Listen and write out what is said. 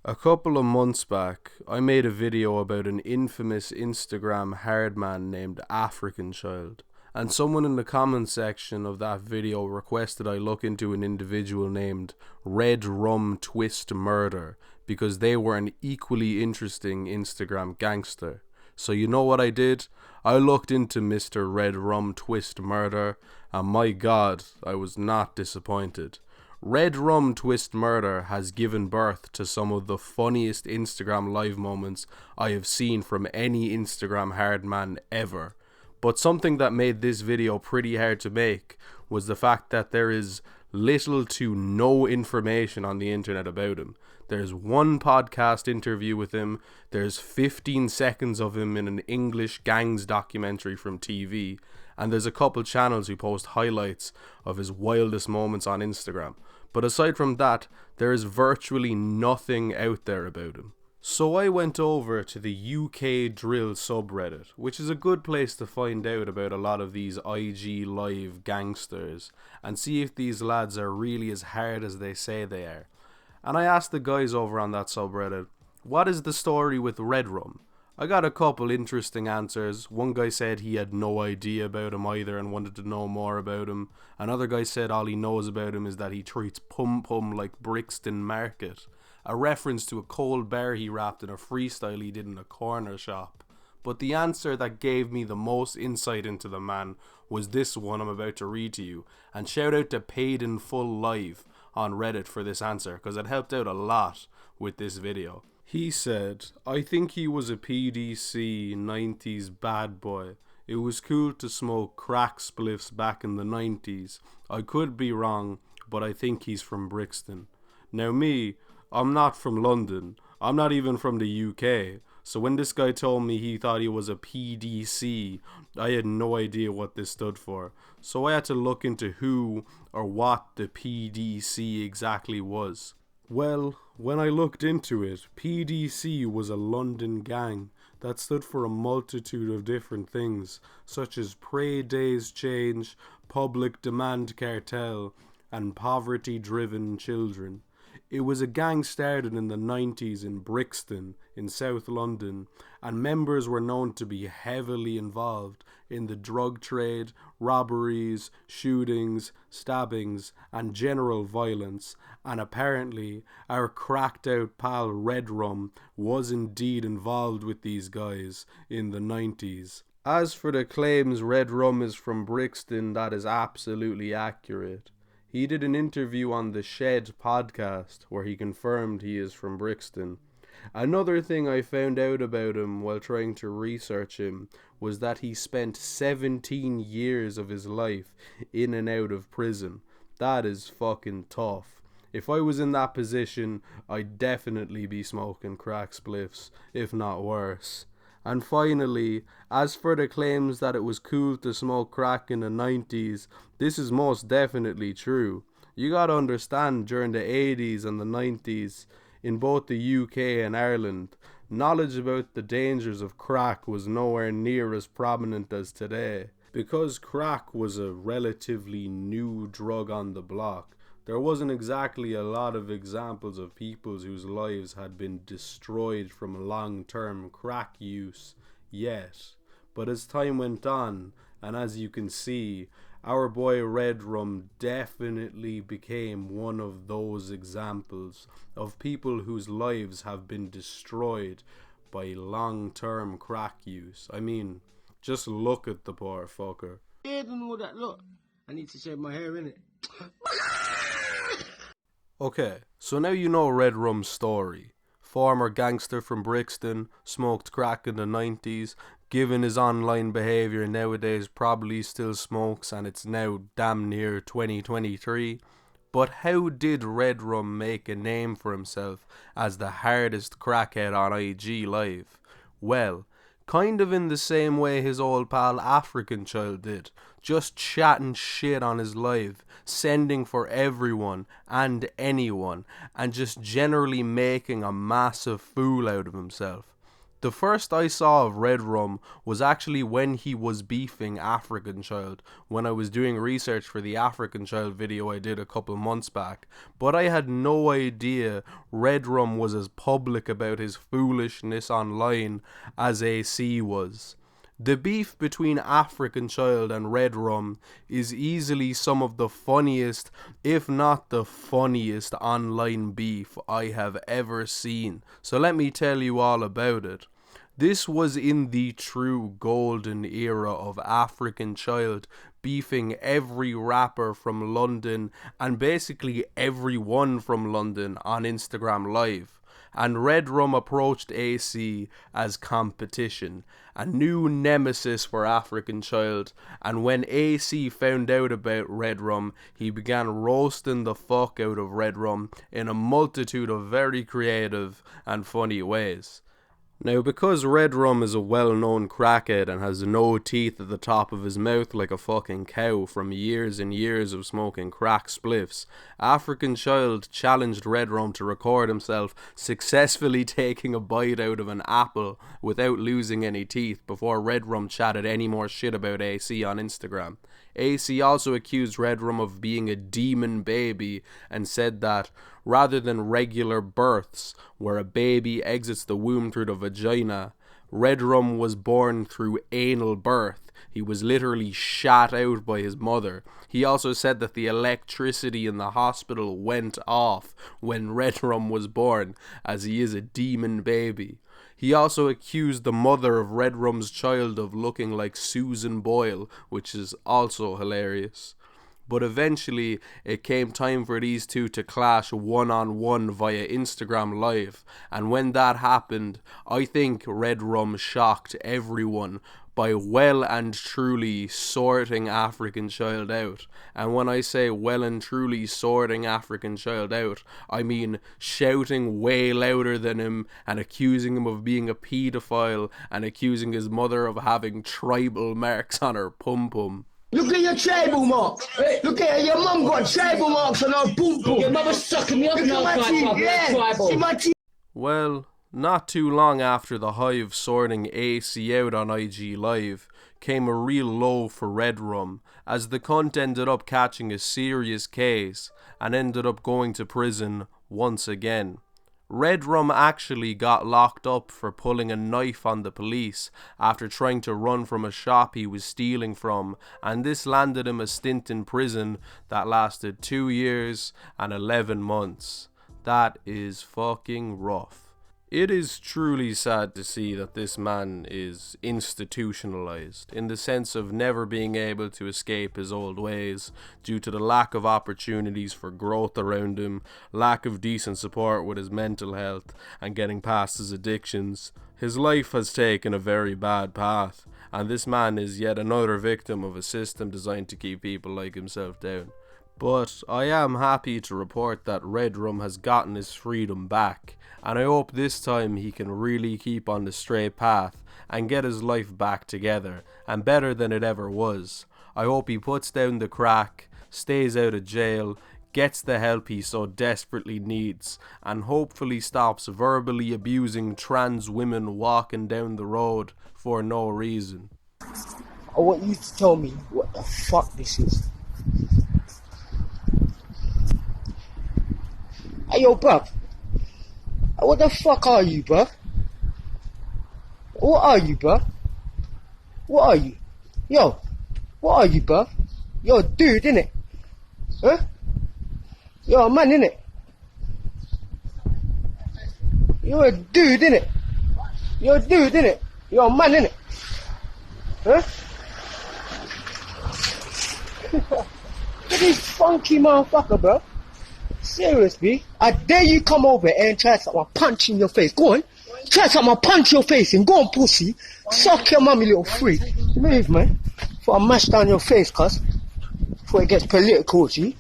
A couple of months back, I made a video about an infamous Instagram hardman named African Child, and someone in the comment section of that video requested I look into an individual named Redrum Twist Murder because they were an equally interesting Instagram gangster. So you know what I did? I looked into Mr. Redrum Twist Murder, and my god, I was not disappointed. Redrum Twist Murder has given birth to some of the funniest Instagram live moments I have seen from any Instagram hardman ever. But something that made this video pretty hard to make was the fact that there is little to no information on the internet about him. There's one podcast interview with him, there's 15 seconds of him in an English gangs documentary from TV, and there's a couple channels who post highlights of his wildest moments on Instagram. But aside from that, there is virtually nothing out there about him. So I went over to the UK Drill subreddit, which is a good place to find out about a lot of these IG live gangsters, and see if these lads are really as hard as they say they are. And I asked the guys over on that subreddit, what is the story with Redrum? I got a couple interesting answers. One guy said he had no idea about him either and wanted to know more about him. Another guy said all he knows about him is that he treats Pum Pum like Brixton Market, a reference to a cold bear he rapped in a freestyle he did in a corner shop. But the answer that gave me the most insight into the man was this one I'm about to read to you. And shout out to Paid in Full Live on Reddit for this answer, because it helped out a lot with this video. He said, I think he was a PDC 90s bad boy. It was cool to smoke crack spliffs back in the 90s. I could be wrong, but I think he's from Brixton. Now me, I'm not from London. I'm not even from the UK. So when this guy told me he thought he was a PDC, I had no idea what this stood for. So I had to look into who or what the PDC exactly was. Well, when I looked into it, PDC was a London gang that stood for a multitude of different things, such as Pray Days Change, Public Demand Cartel, and Poverty-Driven Children. It was a gang started in the 90s in Brixton, in South London, and members were known to be heavily involved in the drug trade, robberies, shootings, stabbings, and general violence, and apparently our cracked out pal Redrum was indeed involved with these guys in the 90s. As for the claims Redrum is from Brixton, that is absolutely accurate. He did an interview on the Shed podcast where he confirmed he is from Brixton. Another thing I found out about him while trying to research him was that he spent 17 years of his life in and out of prison. That is fucking tough. If I was in that position, I'd definitely be smoking crack spliffs, if not worse. And finally, as for the claims that it was cool to smoke crack in the 90s, this is most definitely true. You gotta understand, during the 80s and the 90s, in both the UK and Ireland, knowledge about the dangers of crack was nowhere near as prominent as today. Because crack was a relatively new drug on the block, there wasn't exactly a lot of examples of people whose lives had been destroyed from long-term crack use yet. But as time went on, and as you can see, our boy Redrum definitely became one of those examples of people whose lives have been destroyed by long-term crack use. I mean, just look at the poor fucker. I don't know that. Look, I need to shave my hair, innit? Okay, so now you know Redrum's story. Former gangster from Brixton, smoked crack in the 90s, given his online behaviour nowadays probably still smokes, and it's now damn near 2023. But how did Redrum make a name for himself as the hardest crackhead on IG Live? Well, kind of in the same way his old pal African Child did, just chatting shit on his live, sending for everyone and anyone, and just generally making a massive fool out of himself. The first I saw of Redrum was actually when he was beefing African Child, when I was doing research for the African Child video I did a couple months back, but I had no idea Redrum was as public about his foolishness online as AC was. The beef between African Child and Redrum is easily some of the funniest, if not the funniest, online beef I have ever seen. So let me tell you all about it. This was in the true golden era of African Child beefing every rapper from London and basically everyone from London on Instagram Live. And Redrum approached AC as competition, a new nemesis for African Child, and when AC found out about Redrum, he began roasting the fuck out of Redrum in a multitude of very creative and funny ways. Now, because Redrum is a well-known crackhead and has no teeth at the top of his mouth like a fucking cow from years and years of smoking crack spliffs, African Child challenged Redrum to record himself successfully taking a bite out of an apple without losing any teeth before Redrum chatted any more shit about AC on Instagram. AC also accused Redrum of being a demon baby and said that, rather than regular births, where a baby exits the womb through the vagina, Redrum was born through anal birth. He was literally shat out by his mother. He also said that the electricity in the hospital went off when Redrum was born, as he is a demon baby. He also accused the mother of Redrum's child of looking like Susan Boyle, which is also hilarious. But eventually, it came time for these two to clash one-on-one via Instagram Live, and when that happened, I think Redrum shocked everyone by well and truly sorting African Child out. And when I say well and truly sorting African Child out, I mean shouting way louder than him and accusing him of being a paedophile and accusing his mother of having tribal marks on her pum-pum. Look at your tribal marks. Hey. Look at your mum got tribal marks on her boom boom. Your mother's sucking me up now, tribal. See my teeth. Well, not too long after the Hive sorting AC out on IG Live came a real low for Redrum, as the cunt ended up catching a serious case and ended up going to prison once again. Redrum actually got locked up for pulling a knife on the police after trying to run from a shop he was stealing from, and this landed him a stint in prison that lasted 2 years and 11 months. That is fucking rough. It is truly sad to see that this man is institutionalized, in the sense of never being able to escape his old ways due to the lack of opportunities for growth around him, lack of decent support with his mental health, and getting past his addictions. His life has taken a very bad path, and this man is yet another victim of a system designed to keep people like himself down. But I am happy to report that Redrum has gotten his freedom back, and I hope this time he can really keep on the straight path and get his life back together, and better than it ever was. I hope he puts down the crack, stays out of jail, gets the help he so desperately needs, and hopefully stops verbally abusing trans women walking down the road for no reason. I want you to tell me what the fuck this is. Hey, yo, bruv. What the fuck are you, bruv? What are you, bruv? What are you? Yo, what are you, bruv? You're a dude, innit? Huh? You're a man, innit? You're a dude, innit? You're a dude, innit? You're a man, innit? Huh? Look at this funky motherfucker, bruv. Seriously, I dare you come over and try something, I'll punch in your face. Go on. Try something, I'll punch your face in. Go on, pussy. Suck your mummy, little freak. Move, man. Before I mash down your face, cuz. Before it gets political, see?